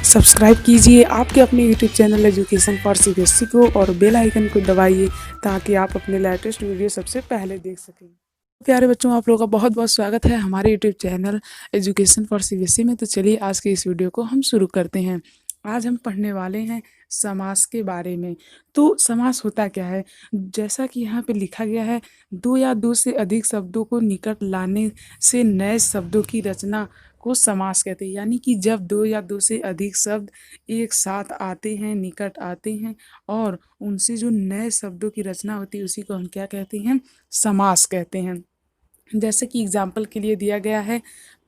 Subscribe कीजिए आपके अपने YouTube channel education for CBSE को और बेल आइकन को दबाइए ताकि आप अपने लेटेस्ट वीडियो सबसे पहले देख सकें। प्यारे बच्चों, आप लोगों का बहुत बहुत स्वागत है हमारे YouTube channel education for CBSE में। तो चलिए आज के इस वीडियो को हम शुरू करते हैं। आज हम पढ़ने वाले हैं समास के बारे में। तो समास होता क्या है? जैसा कि यहाँ पे लिखा गया है, दो या दो से अधिक शब्दों को निकट लाने से नए शब्दों की रचना को समास कहते हैं। यानी कि जब दो या दो से अधिक शब्द एक साथ आते हैं, निकट आते हैं और उनसे जो नए शब्दों की रचना होती है उसी को हम क्या कहते हैं? समास कहते हैं। जैसे कि एग्जाम्पल के लिए दिया गया है,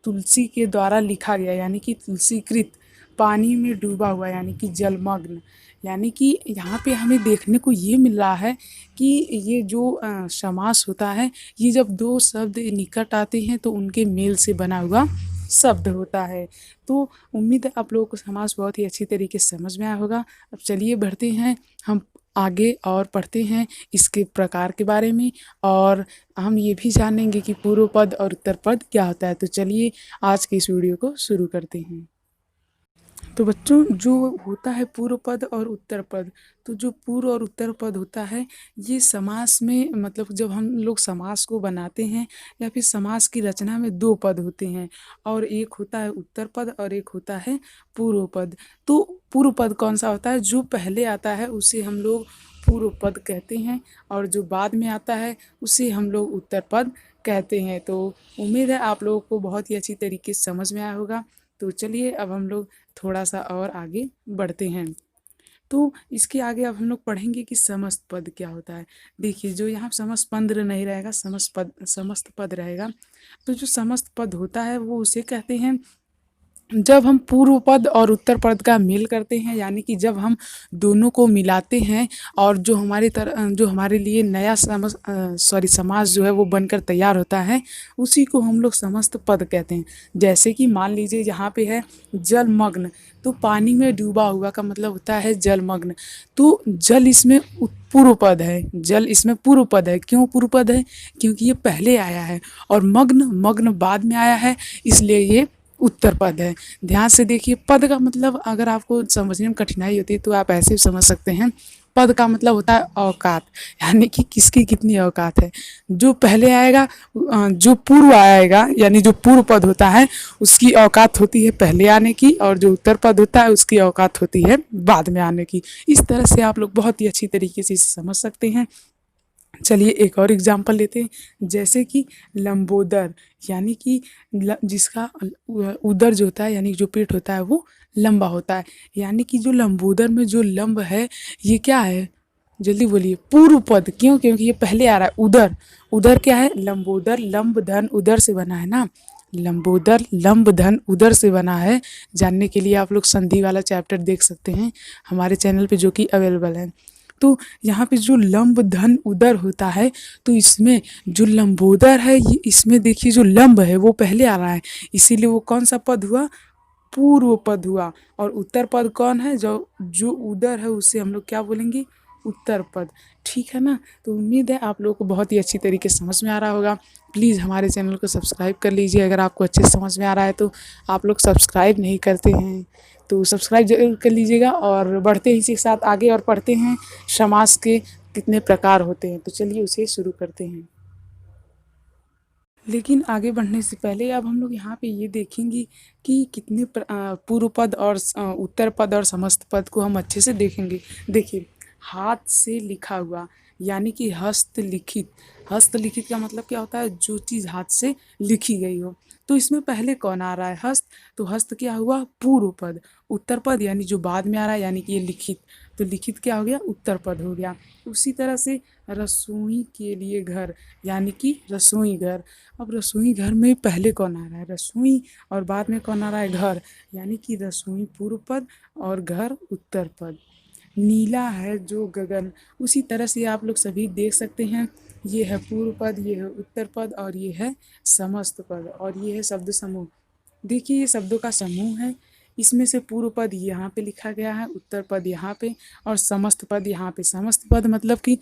तुलसी के द्वारा लिखा गया यानी कि तुलसीकृत, पानी में डूबा हुआ यानी कि जलमग्न। यानी कि यहाँ पे हमें देखने को ये मिल रहा है कि ये जो समास होता है, ये जब दो शब्द निकट आते हैं तो उनके मेल से बना हुआ शब्द होता है। तो उम्मीद है आप लोगों को समास बहुत ही अच्छी तरीके से समझ में आया होगा। अब चलिए बढ़ते हैं हम आगे और पढ़ते हैं इसके प्रकार के बारे में, और हम ये भी जानेंगे कि पूर्व पद और उत्तर पद क्या होता है। तो चलिए आज के इस वीडियो को शुरू करते हैं। तो बच्चों, जो होता है पूर्व पद और उत्तर पद, तो जो पूर्व और उत्तर पद होता है ये समास में, मतलब जब हम लोग समास को बनाते हैं या फिर समास की रचना में दो पद होते हैं, और एक होता है उत्तर पद और एक होता है पूर्व पद। तो पूर्व पद कौन सा होता है? जो पहले आता है उसे हम लोग पूर्व पद कहते हैं, और जो बाद में आता है उसे हम लोग उत्तर पद कहते हैं। तो उम्मीद है आप लोगों को बहुत ही अच्छी तरीके से समझ में आया होगा। तो चलिए अब हम लोग थोड़ा सा और आगे बढ़ते हैं। तो इसके आगे अब हम लोग पढ़ेंगे कि समस्त पद क्या होता है। देखिए, जो यहाँ समस्त पद नहीं रहेगा, समस्त पद रहेगा। तो जो समस्त पद होता है वो उसे कहते हैं जब हम पूर्व पद और उत्तर पद का मेल करते हैं, यानी कि जब हम दोनों को मिलाते हैं और जो हमारे लिए नया समास जो है वो बनकर तैयार होता है, उसी को हम लोग समस्त पद कहते हैं। जैसे कि मान लीजिए यहाँ पे है जलमग्न, तो पानी में डूबा हुआ का मतलब होता है जलमग्न। तो जल इसमें पूर्व पद है, जल इसमें पूर्व पद है। क्यों पूर्व पद है? क्योंकि ये पहले आया है, और मग्न मग्न बाद में आया है, इसलिए ये उत्तर पद है। ध्यान से देखिए, पद का मतलब अगर आपको समझने में कठिनाई होती है तो आप ऐसे समझ सकते हैं। पद का मतलब होता है औकात, यानी कि किसकी कितनी औकात है। जो पहले आएगा, जो पूर्व आएगा, यानी जो पूर्व पद होता है उसकी औकात होती है पहले आने की, और जो उत्तर पद होता है उसकी औकात होती है बाद में आने की। इस तरह से आप लोग बहुत ही अच्छी तरीके से इसे समझ सकते हैं। चलिए एक और एग्जाम्पल लेते हैं, जैसे कि लंबोदर, यानी कि जिसका उदर जो होता है यानी जो पेट होता है वो लंबा होता है। यानी कि जो लंबोदर में जो लंब है ये क्या है? जल्दी बोलिए। पूर्व पद। क्यों? क्योंकि ये पहले आ रहा है। उदर, उदर क्या है? लंबोदर, लंब धन उदर से बना है ना। लंबोदर लंब धन उदर से बना है। जानने के लिए आप लोग संधि वाला चैप्टर देख सकते हैं हमारे चैनल पे, जो कि अवेलेबल है। तो यहाँ पे जो लंब धन उदर होता है, तो इसमें जो लंबोदर है, ये इसमें देखिए जो लंब है वो पहले आ रहा है, इसीलिए वो कौन सा पद हुआ? पूर्व पद हुआ। और उत्तर पद कौन है? जो जो उदर है उसे हम लोग क्या बोलेंगे? उत्तर पद। ठीक है ना? तो उम्मीद है आप लोगों को बहुत ही अच्छी तरीके से समझ में आ रहा होगा। प्लीज़ हमारे चैनल को सब्सक्राइब कर लीजिए अगर आपको अच्छे से समझ में आ रहा है तो। आप लोग सब्सक्राइब नहीं करते हैं तो सब्सक्राइब जरूर कर लीजिएगा। और बढ़ते ही इसी के साथ आगे और पढ़ते हैं समास के कितने प्रकार होते हैं। तो चलिए उसे शुरू करते हैं। लेकिन आगे बढ़ने से पहले अब हम लोग यहाँ पे ये देखेंगे कि कितने पूर्व पद और उत्तर पद और समस्त पद को हम अच्छे से देखेंगे। देखिए, हाथ से लिखा हुआ, यानी कि हस्तलिखित। हस्तलिखित का मतलब क्या होता है? जो चीज़ हाथ से लिखी गई हो। तो इसमें पहले कौन आ रहा है? हस्त। तो हस्त क्या हुआ? पूर्व पद। उत्तर पद यानी जो बाद में आ रहा है, यानी कि ये लिखित। तो लिखित क्या हो गया? उत्तर पद हो गया। उसी तरह से रसोई के लिए घर, यानी कि रसोई घर। अब रसोई घर में पहले कौन आ रहा है? रसोई। और बाद में कौन आ रहा है? घर, यानी कि रसोई पूर्व पद और घर उत्तर पद। नीला है जो गगन, उसी तरह से आप लोग सभी देख सकते हैं, ये है पूर्व पद, ये है उत्तर पद और ये है समस्त पद, और ये है शब्द समूह। देखिए, ये शब्दों का समूह है। इसमें से पूर्व पद यहाँ पे लिखा गया है, उत्तर पद यहाँ पे और समस्त पद यहाँ पे। समस्त पद मतलब कि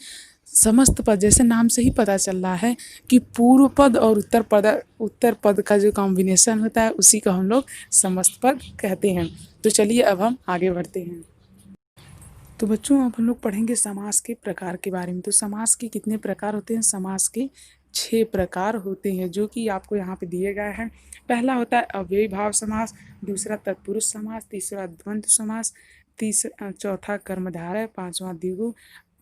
समस्त पद, जैसे नाम से ही पता चल रहा है कि पूर्व पद और उत्तर पद का जो कॉम्बिनेशन होता है उसी को हम लोग समस्त पद कहते हैं। तो चलिए अब हम आगे बढ़ते हैं। तो बच्चों अब हम लोग पढ़ेंगे समास के प्रकार के बारे में। तो समास के कितने प्रकार होते हैं? समास के 6 प्रकार होते हैं जो कि आपको यहाँ पे दिए गए हैं। पहला होता है अव्ययी भाव समास, दूसरा तत्पुरुष समास, तीसरा द्वंद्व समास, चौथा कर्मधारय, पांचवा द्विगु,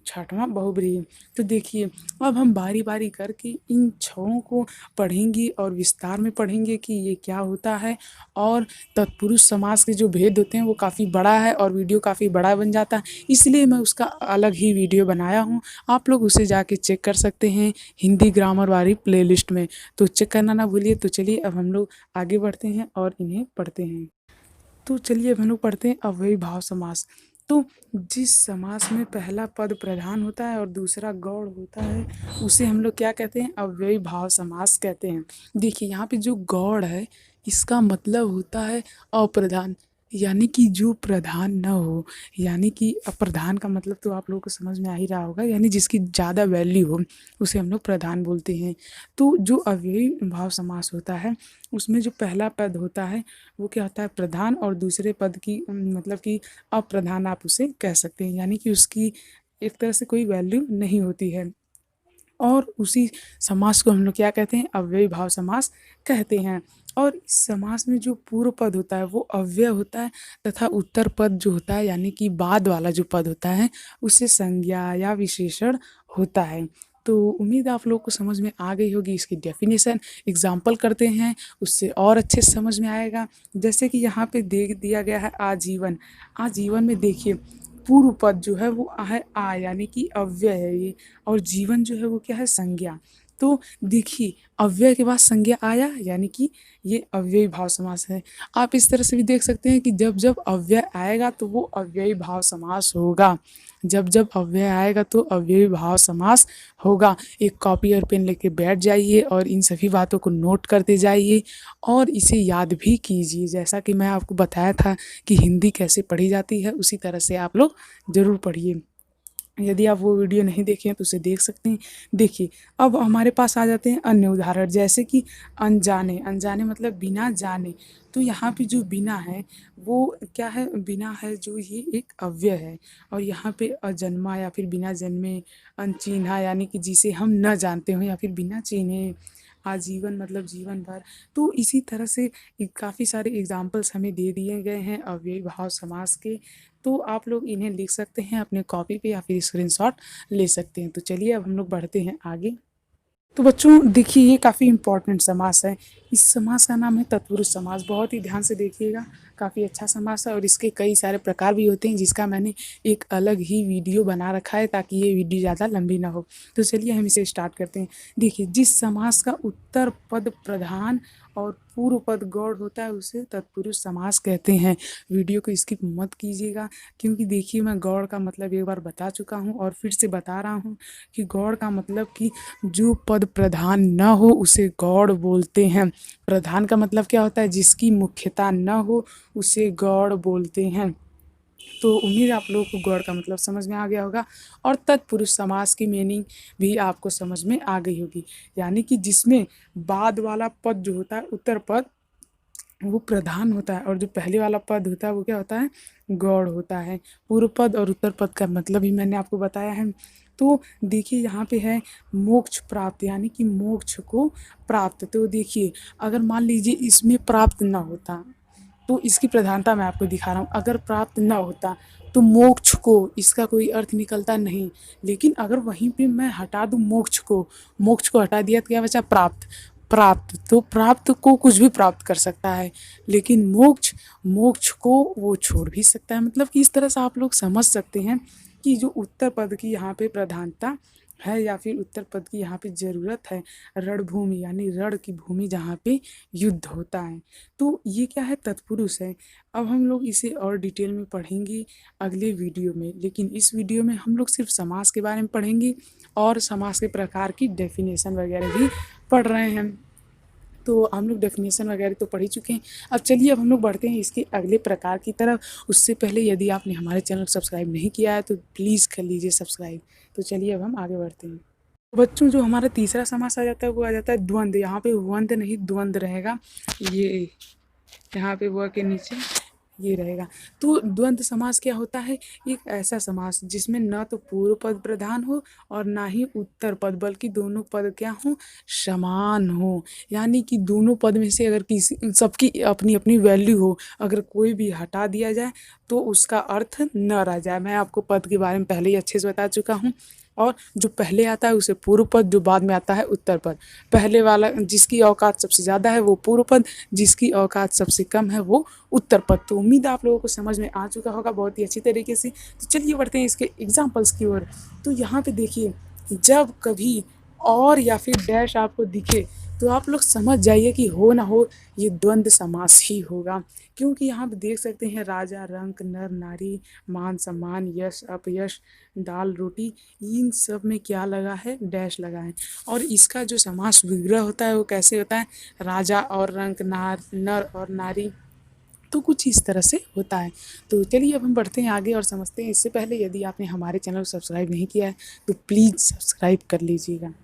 छठवां बहुब्रीहि। तो देखिए अब हम बारी बारी करके इन 6 को पढ़ेंगे और विस्तार में पढ़ेंगे कि ये क्या होता है। और तत्पुरुष समास के जो भेद होते हैं वो काफ़ी बड़ा है और वीडियो काफ़ी बड़ा बन जाता है, इसलिए मैं उसका अलग ही वीडियो बनाया हूँ। आप लोग उसे जाके चेक कर सकते हैं हिंदी ग्रामर वाली प्लेलिस्ट में, तो चेक करना ना भूलिए। तो चलिए अब हम लोग आगे बढ़ते हैं और इन्हें पढ़ते हैं। तो चलिए अब हम लोग पढ़ते हैं अव्ययी भाव समास। तो जिस समास में पहला पद प्रधान होता है और दूसरा गौड़ होता है उसे हम लोग क्या कहते हैं? अव्ययी भाव समास कहते हैं। देखिए यहाँ पे जो गौड़ है इसका मतलब होता है अप्रधान, यानी कि जो प्रधान न हो। यानी कि अप्रधान का मतलब तो आप लोगों को समझ में आ ही रहा होगा, यानी जिसकी ज़्यादा वैल्यू हो उसे हम लोग प्रधान बोलते हैं। तो जो अव्ययी भाव समास होता है उसमें जो पहला पद होता है वो क्या होता है? प्रधान, और दूसरे पद की मतलब कि अप्रधान आप उसे कह सकते हैं, यानी कि उसकी एक तरह से कोई वैल्यू नहीं होती है। और उसी समास को हम लोग क्या कहते हैं? अव्ययी भाव समास कहते हैं। और इस समास में जो पूर्व पद होता है वो अव्यय होता है तथा उत्तर पद जो होता है यानी कि बाद वाला जो पद होता है उसे संज्ञा या विशेषण होता है। तो उम्मीद आप लोग को समझ में आ गई होगी। इसकी डेफिनेशन एग्जाम्पल करते हैं उससे और अच्छे से समझ में आएगा। जैसे कि यहाँ पे दे दिया गया है आजीवन। आजीवन में देखिए पूर्व पद जो है वो है आ, यानी कि अव्यय है ये, और जीवन जो है वो क्या है? संज्ञा। तो देखिए अव्यय के बाद संज्ञा आया यानी कि ये अव्ययी भाव समास है। आप इस तरह से भी देख सकते हैं कि जब जब अव्यय आएगा तो वो अव्ययी भाव समास होगा। जब जब अव्यय आएगा तो अव्ययी भाव समास होगा। एक कॉपी और पेन लेके बैठ जाइए और इन सभी बातों को नोट करते जाइए और इसे याद भी कीजिए। जैसा कि मैं आपको बताया था कि हिंदी कैसे पढ़ी जाती है उसी तरह से आप लोग ज़रूर पढ़िए। यदि आप वो वीडियो नहीं देखे हैं तो उसे देख सकते हैं। देखिए अब हमारे पास आ जाते हैं अन्य उदाहरण, जैसे कि अनजाने। अनजाने मतलब बिना जाने। तो यहाँ पे जो बिना है वो क्या है? बिना है जो ये एक अव्यय है। और यहाँ पे अजन्मा या फिर बिना जन्मे, अनचिन्हा यानी कि जिसे हम न जानते हो, या फिर बिना चिन्हे, आजीवन मतलब जीवन भर। तो इसी तरह से काफ़ी सारे एग्जाम्पल्स हमें दे दिए गए हैं अव्ययी भाव समास के। तो आप लोग इन्हें लिख सकते हैं अपने कॉपी पे या फिर स्क्रीनशॉट ले सकते हैं। तो चलिए अब हम लोग बढ़ते हैं आगे। तो बच्चों देखिए ये काफ़ी इंपॉर्टेंट समास है। इस समास का नाम है तत्पुरुष समास। बहुत ही ध्यान से देखिएगा, काफ़ी अच्छा समास है और इसके कई सारे प्रकार भी होते हैं जिसका मैंने एक अलग ही वीडियो बना रखा है ताकि ये वीडियो ज़्यादा लंबी ना हो। तो चलिए हम इसे स्टार्ट करते हैं। देखिए जिस समास का उत्तर पद प्रधान और पूर्व पद गौड़ होता है उसे तत्पुरुष समास कहते हैं। वीडियो को स्किप मत कीजिएगा, क्योंकि देखिए मैं गौड़ का मतलब एक बार बता चुका हूँ और फिर से बता रहा हूँ कि गौड़ का मतलब कि जो पद प्रधान न हो उसे गौड़ बोलते हैं। प्रधान का मतलब क्या होता है? जिसकी मुख्यता न हो उसे गौड़ बोलते हैं। तो उम्मीद आप लोगों को गौड़ का मतलब समझ में आ गया होगा। और तत्पुरुष समास की मीनिंग भी आपको समझ में आ गई होगी, यानी कि जिसमें बाद वाला पद जो होता है उत्तर पद वो प्रधान होता है और जो पहले वाला पद होता है वो क्या होता है? गौड़ होता है। पूर्व पद और उत्तर पद का मतलब ही मैंने आपको बताया है। तो देखिए यहाँ पे है मोक्ष प्राप्त, यानी कि मोक्ष को प्राप्त। तो देखिए अगर मान लीजिए इसमें प्राप्त ना होता तो इसकी प्रधानता मैं आपको दिखा रहा हूँ। अगर प्राप्त ना होता तो मोक्ष को, इसका कोई अर्थ निकलता नहीं। लेकिन अगर वहीं पे मैं हटा दूँ मोक्ष को हटा दिया तो क्या बचा? प्राप्त। प्राप्त तो प्राप्त को कुछ भी प्राप्त कर सकता है, लेकिन मोक्ष को वो छोड़ भी सकता है। मतलब कि इस तरह से आप लोग समझ सकते हैं कि जो उत्तर पद की यहाँ पे प्रधानता है या फिर उत्तर पद की यहाँ पे ज़रूरत है। रणभूमि यानी रण की भूमि जहाँ पे युद्ध होता है। तो ये क्या है? तत्पुरुष है। अब हम लोग इसे और डिटेल में पढ़ेंगे अगले वीडियो में, लेकिन इस वीडियो में हम लोग सिर्फ समास के बारे में पढ़ेंगे और समास के प्रकार की डेफिनेशन वगैरह भी पढ़ रहे हैं। तो हम लोग डेफिनेशन वगैरह तो पढ़ ही चुके हैं। अब चलिए अब हम लोग बढ़ते हैं इसके अगले प्रकार की तरफ। उससे पहले यदि आपने हमारे चैनल को सब्सक्राइब नहीं किया है तो प्लीज़ कर लीजिए सब्सक्राइब। तो चलिए अब हम आगे बढ़ते हैं। तो बच्चों जो हमारा तीसरा समास आ जाता है वो आ जाता है द्वंद। यहाँ पे वंद नहीं द्वंद रहेगा। ये यहाँ पे व के नीचे ये रहेगा। तो द्वंद्व समास क्या होता है? एक ऐसा समास जिसमें न तो पूर्व पद प्रधान हो और ना ही उत्तर पद, बल्कि दोनों पद क्या हो? समान हो। यानी कि दोनों पद में से अगर किसी सबकी अपनी अपनी वैल्यू हो, अगर कोई भी हटा दिया जाए तो उसका अर्थ न रह जाए। मैं आपको पद के बारे में पहले ही अच्छे से बता चुका हूँ। और जो पहले आता है उसे पूर्व पद, जो बाद में आता है उत्तर पद। पहले वाला जिसकी औकात सबसे ज़्यादा है वो पूर्व पद, जिसकी औकात सबसे कम है वो उत्तर पद। तो उम्मीद है आप लोगों को समझ में आ चुका होगा बहुत ही अच्छी तरीके से। तो चलिए बढ़ते हैं इसके एग्जाम्पल्स की ओर। तो यहाँ पे देखिए, जब कभी और या फिर डैश आपको दिखे तो आप लोग समझ जाइए कि हो ना हो ये द्वंद्व समास ही होगा। क्योंकि यहाँ पे देख सकते हैं राजा, रंक, नर, नारी, मान सम्मान, यश, अपयश, दाल, रोटी, इन सब में क्या लगा है? डैश लगा है। और इसका जो समास विग्रह होता है वो कैसे होता है? राजा और रंक, नर और नारी, तो कुछ इस तरह से होता है। तो चलिए अब हम बढ़ते हैं आगे और समझते हैं। इससे पहले यदि आपने हमारे चैनल को सब्सक्राइब नहीं किया है तो प्लीज़ सब्सक्राइब कर लीजिएगा।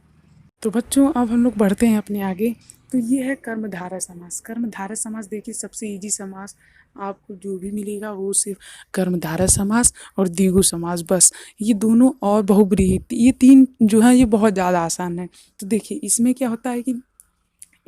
तो बच्चों अब हम लोग बढ़ते हैं अपने आगे। तो ये है कर्मधारय समास। कर्मधारय समास देखिए सबसे इजी समास आपको जो भी मिलेगा वो सिर्फ कर्मधारय समास और द्विगु समास, बस ये दोनों और बहुब्रीहि, ये तीन जो है ये बहुत ज़्यादा आसान है। तो देखिए इसमें क्या होता है कि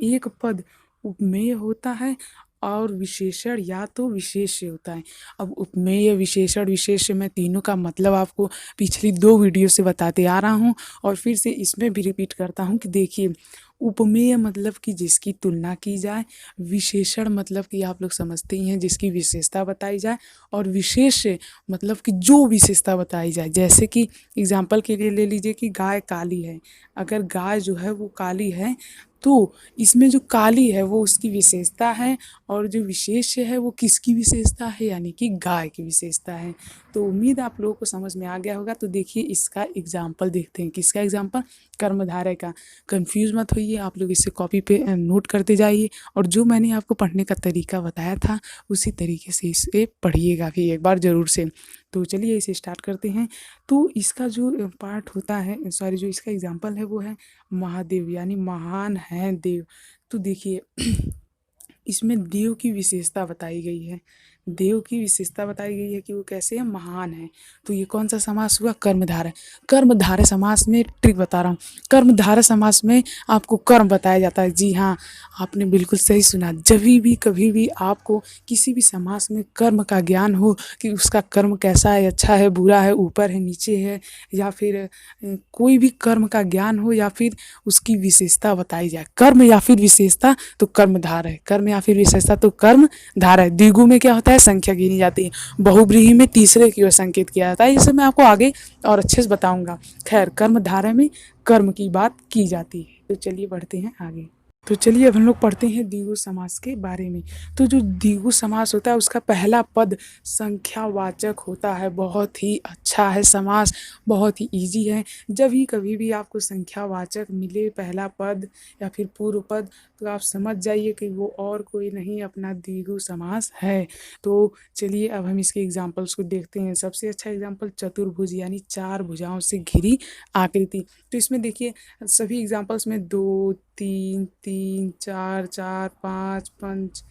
एक पद उपमेय होता है और विशेषण या तो विशेष्य होता है। अब उपमेय, विशेषण, विशेष्य मैं तीनों का मतलब आपको पिछली 2 वीडियो से बताते आ रहा हूँ और फिर से इसमें भी रिपीट करता हूँ कि देखिए, उपमेय मतलब कि जिसकी तुलना की जाए, विशेषण मतलब कि आप लोग समझते ही हैं जिसकी विशेषता बताई जाए, और विशेष्य मतलब कि जो विशेषता बताई जाए। जैसे कि एग्जाम्पल के लिए ले लीजिए कि गाय काली है। अगर गाय जो है वो काली है तो इसमें जो काली है वो उसकी विशेषता है, और जो विशेष्य है वो किसकी विशेषता है? यानी कि गाय की विशेषता है। तो उम्मीद आप लोगों को समझ में आ गया होगा। तो देखिए इसका एग्जाम्पल देखते हैं। किसका एग्जाम्पल? कर्मधारय का। कंफ्यूज मत होइए, आप लोग इसे कॉपी पे नोट करते जाइए और जो मैंने आपको पढ़ने का तरीका बताया था उसी तरीके से इसे पढ़िएगा भी एक बार ज़रूर से। तो चलिए इसे स्टार्ट करते हैं। तो इसका जो पार्ट होता है, सॉरी, जो इसका एग्जाम्पल है वो है महादेव, यानी महान है देव। तो देखिए इसमें देव की विशेषता बताई गई है। देव की विशेषता बताई गई है कि वो कैसे है? महान है। तो ये कौन सा समास हुआ? कर्मधारय। कर्मधारय समास में ट्रिक बता रहा हूँ। कर्मधारय समास में आपको कर्म बताया जाता है। जी हाँ, आपने बिल्कुल सही सुना। जब भी कभी भी आपको किसी भी समास में कर्म का ज्ञान हो कि उसका कर्म कैसा है, अच्छा है, बुरा है, ऊपर है, नीचे है, या फिर कोई भी कर्म का ज्ञान हो या फिर उसकी विशेषता बताई जाए, कर्म या फिर विशेषता, तो कर्मधारय है। कर्म या फिर विशेषता तो कर्मधारय है। द्विगु में क्या होता है? संख्या गिनी जाती है। बहुब्रीहि में तीसरे की ओर संकेत किया जाता है। इसे मैं आपको आगे और अच्छे से बताऊंगा। खैर, कर्मधारय में कर्म की बात की जाती है। तो चलिए बढ़ते हैं आगे। तो चलिए अब हम लोग पढ़ते हैं द्विगु समास के बारे में। तो जो द्विगु समास होता है उसका पहला पद संख्यावाचक होता है। बहुत ही अच्छा है समास, बहुत ही इजी है। जब ही कभी भी आपको संख्यावाचक मिले पहला पद या फिर पूर्व पद, तो आप समझ जाइए कि वो और कोई नहीं, अपना द्विगु समास है। तो चलिए अब हम इसके एग्जाम्पल्स को देखते हैं। सबसे अच्छा एग्जाम्पल चतुर्भुज, यानी 4 भुजाओं से घिरी आकृति। तो इसमें देखिए सभी एग्जाम्पल्स में 2 3 3 4 4 5 5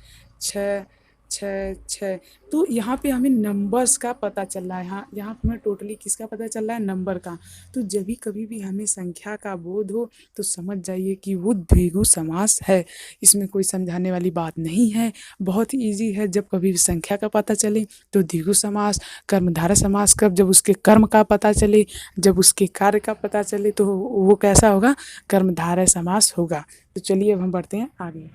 6 6 6, तो यहाँ पे हमें नंबर्स का पता चल रहा है। यहाँ पे हमें टोटली किसका पता चल रहा है? नंबर का। तो जब भी कभी भी हमें संख्या का बोध हो तो समझ जाइए कि वो द्विगु समास है। इसमें कोई समझाने वाली बात नहीं है, बहुत ही ईजी है। जब कभी भी संख्या का पता चले तो द्विगु समास। कर्मधारय समास कब? जब उसके कर्म का पता चले, जब उसके कार्य का पता चले, तो वो कैसा होगा? कर्मधारय समास होगा। तो चलिए अब हम बढ़ते हैं आगे।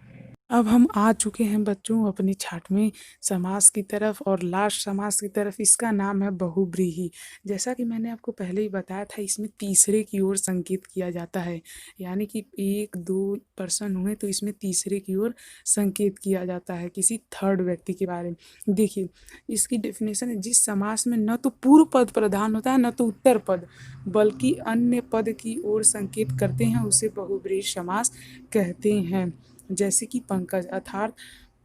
अब हम आ चुके हैं बच्चों अपनी छाठवें समास की तरफ और लास्ट समास की तरफ। इसका नाम है बहुब्रीहि। जैसा कि मैंने आपको पहले ही बताया था, इसमें तीसरे की ओर संकेत किया जाता है। यानी कि 1 2 पर्सन हुए तो इसमें तीसरे की ओर संकेत किया जाता है, किसी थर्ड व्यक्ति के बारे में। देखिए इसकी डेफिनेशन है, जिस समास में न तो पूर्व पद प्रधान होता है न तो उत्तर पद, बल्कि अन्य पद की ओर संकेत करते हैं, उसे बहुब्रीहि समास कहते हैं। जैसे कि पंकज अर्थात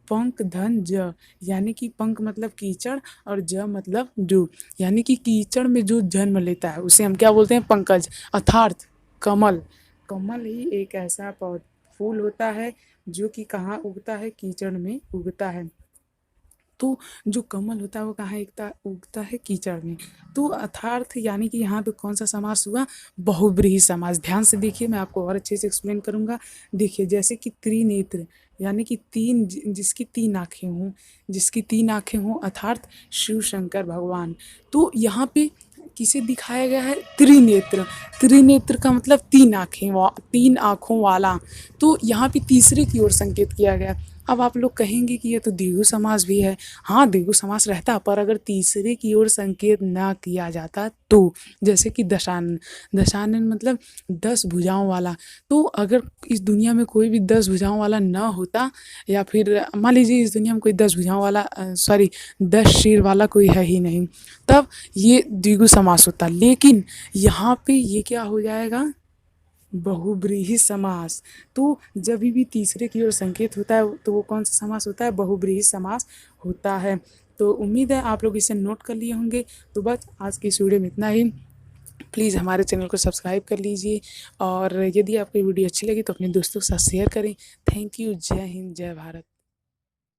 पंक धन ज, यानी कि पंक मतलब कीचड़ और ज मतलब जू, यानी कि कीचड़ में जो जन्म लेता है उसे हम क्या बोलते हैं, पंकज। अर्थात कमल, कमल ही एक ऐसा फूल होता है जो कि कहाँ उगता है, कीचड़ में उगता है। तो जो कमल होता है वो कहाँ उगता है, कीचड़ में। तो अर्थार्थ यानी कि यहाँ पे कौन सा समास हुआ, बहुब्रीहि समास। ध्यान से देखिए, मैं आपको और अच्छे से एक्सप्लेन करूँगा। देखिए जैसे कि त्रिनेत्र, यानी कि जिसकी तीन आँखें हों, जिसकी तीन आँखें हों, अर्थात शिव शंकर भगवान। तो यहाँ पे किसे दिखाया गया है, त्रिनेत्र। त्रिनेत्र का मतलब तीन आँखों वाला। तो यहाँ पे तीसरे की ओर संकेत किया गया। अब आप लोग कहेंगे कि ये तो द्विगु समास भी है। हाँ, द्विगु समास रहता, पर अगर तीसरे की ओर संकेत ना किया जाता तो। जैसे कि दशानन, दशानन मतलब 10 भुजाओं वाला। तो अगर इस दुनिया में कोई भी 10 भुजाओं वाला ना होता, या फिर मान लीजिए इस दुनिया में कोई 10 भुजाओं वाला 10 सिर वाला कोई है ही नहीं, तब ये द्विगु समास होता। लेकिन यहाँ पे ये क्या हो जाएगा, बहुब्रीहि समास। तो जब भी तीसरे की ओर संकेत होता है तो वो कौन सा समास होता है, बहुब्रीहि समास होता है। तो उम्मीद है आप लोग इसे नोट कर लिए होंगे। तो बस आज की इस वीडियो में इतना ही। प्लीज़ हमारे चैनल को सब्सक्राइब कर लीजिए, और यदि आपको वीडियो अच्छी लगी तो अपने दोस्तों के साथ शेयर करें। Thank you. जय हिंद, जय भारत।